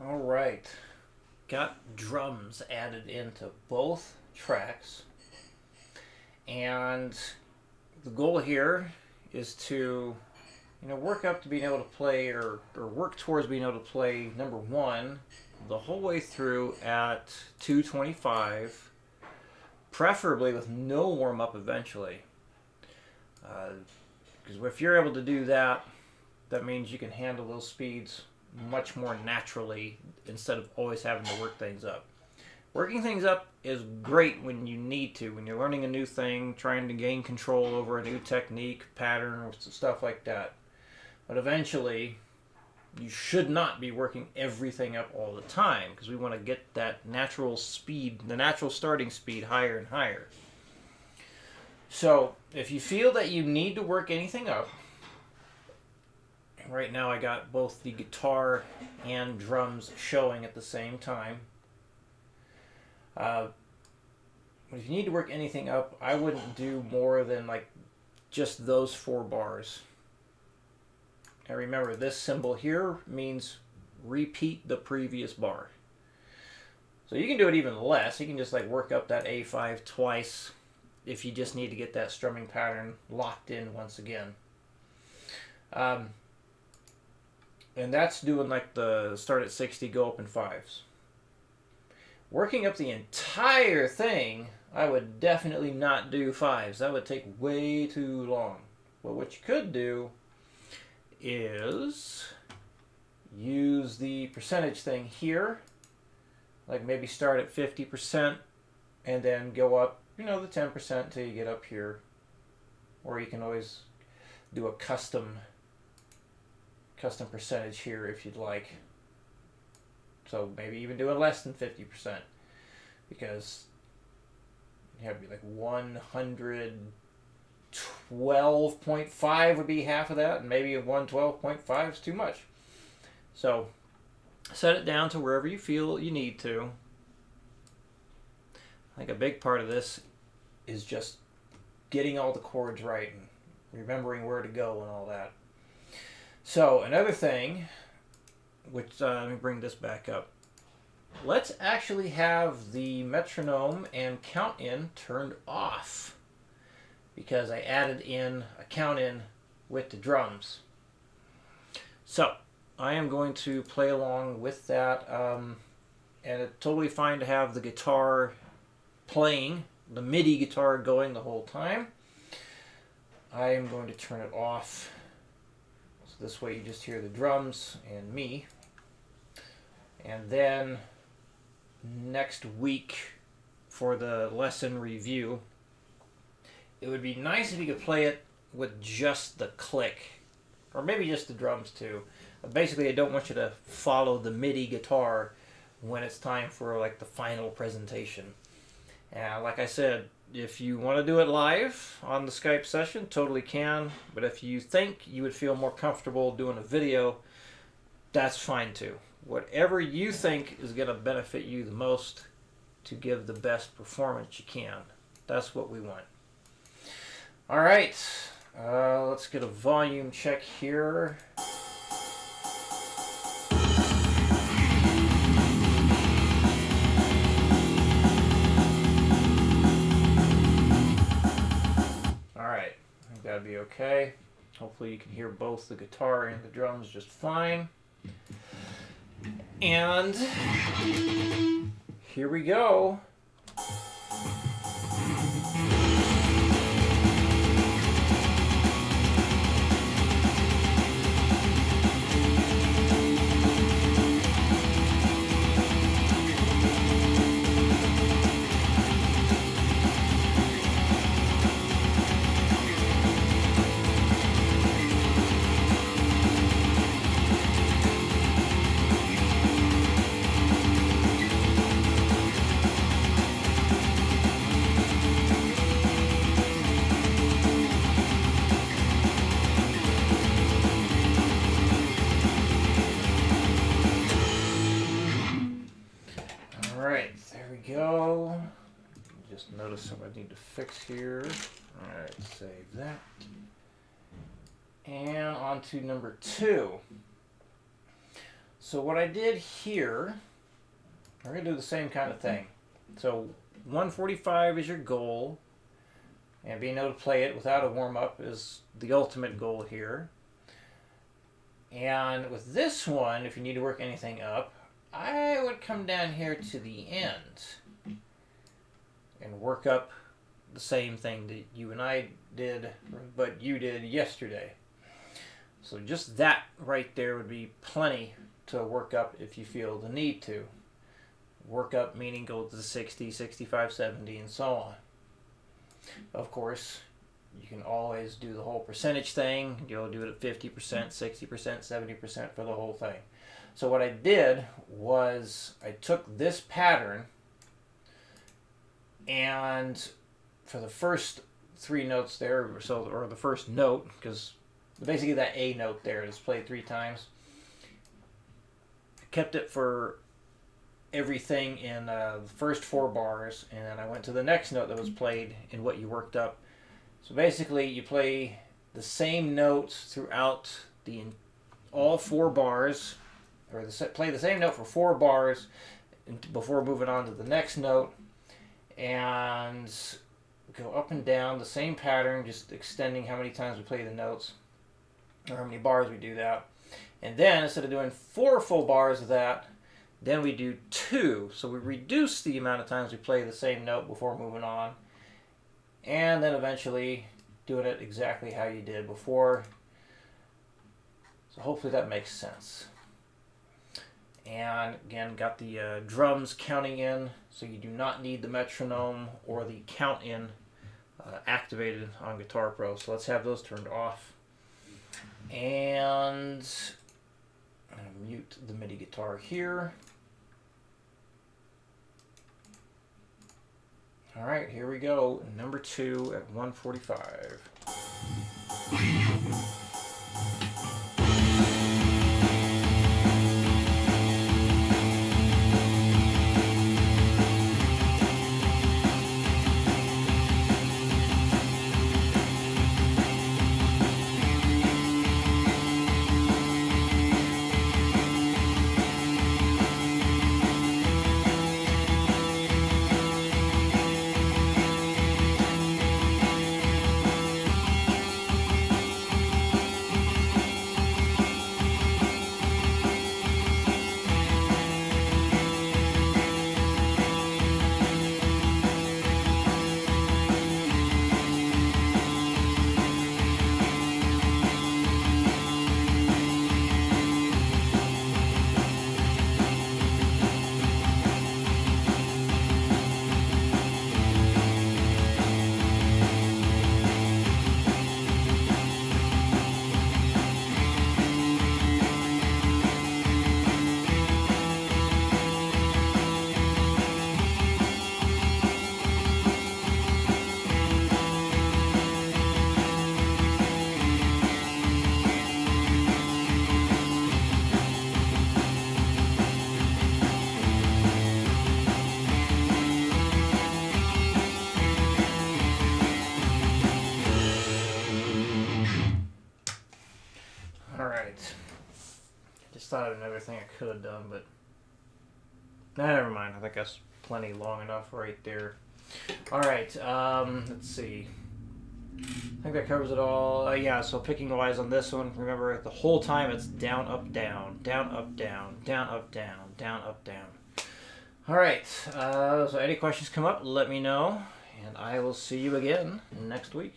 All right. Got drums added into both tracks. And the goal here is to, work up to being able to play or work towards being able to play number one the whole way through at 225, preferably with no warm up eventually. Because if you're able to do that, that means you can handle those speeds much more naturally instead of always having to work things up. Working things up is great when you need to, when you're learning a new thing, trying to gain control over a new technique, pattern, or stuff like that. But eventually, you should not be working everything up all the time because we want to get that natural speed, the natural starting speed, higher and higher. So, if you feel that you need to work anything up, right now I got both the guitar and drums showing at the same time. But if you need to work anything up, I wouldn't do more than like just those 4 bars. And remember, this symbol here means repeat the previous bar. So you can do it even less. You can just like work up that A5 twice if you just need to get that strumming pattern locked in once again. And that's doing like the start at 60, go up in 5s. Working up the entire thing, I would definitely not do 5s. That would take way too long. But what you could do is use the percentage thing here. Like maybe start at 50% and then go up, the 10% till you get up here. Or you can always do a custom percentage here if you'd like. So maybe even doing less than 50%, because you have to be like 112.5 would be half of that, and maybe 112.5 is too much. So set it down to wherever you feel you need to. I think a big part of this is just getting all the chords right and remembering where to go and all that. So another thing, which let me bring this back up. Let's actually have the metronome and count in turned off, because I added in a count in with the drums. So I am going to play along with that, and it's totally fine to have the guitar playing, the MIDI guitar going the whole time. I am going to turn it off. So this way you just hear the drums and me. And then next week for the lesson review, it would be nice if you could play it with just the click, or maybe just the drums too. Basically, I don't want you to follow the MIDI guitar when it's time for like the final presentation. And like I said, if you want to do it live on the Skype session, totally can. But if you think you would feel more comfortable doing a video, that's fine too. Whatever you think is going to benefit you the most to give the best performance you can. That's what we want. All right, let's get a volume check here. All right, I think that'd be okay. Hopefully you can hear both the guitar and the drums just fine. And here we go. Go. Just notice something I need to fix here. Alright, save that. And on to number 2. So what I did here, we're going to do the same kind of thing. So 145 is your goal, and being able to play it without a warm-up is the ultimate goal here. And with this one, if you need to work anything up, I would come down here to the end and work up the same thing that you and I did, but you did yesterday. So just that right there would be plenty to work up if you feel the need to. Work up meaning go to the 60, 65, 70, and so on. Of course, you can always do the whole percentage thing. You'll do it at 50%, 60%, 70% for the whole thing. So what I did was I took this pattern, and for the first three notes there, or the first note, because basically that A note there is played 3 times. I kept it for everything in the first 4 bars, and then I went to the next note that was played in what you worked up. So basically you play the same notes throughout all 4 bars, or play the same note for 4 bars before moving on to the next note, and go up and down the same pattern, just extending how many times we play the notes, or how many bars we do that. And then instead of doing 4 full bars of that, then we do 2. So we reduce the amount of times we play the same note before moving on, and then eventually doing it exactly how you did before. So hopefully that makes sense. And again, got the drums counting in, so you do not need the metronome or the count in activated on Guitar Pro. So let's have those turned off. And I'm going to mute the MIDI guitar here. All right, here we go. Number 2 at 145. Thought of another thing I could have done, but never mind. I think that's plenty long enough right there. All right, let's see. I think that covers it all. Yeah, so picking wise on this one, remember the whole time it's down, up, down, down, up, down, down, up, down, down, up, down. All right, so any questions come up, let me know, and I will see you again next week.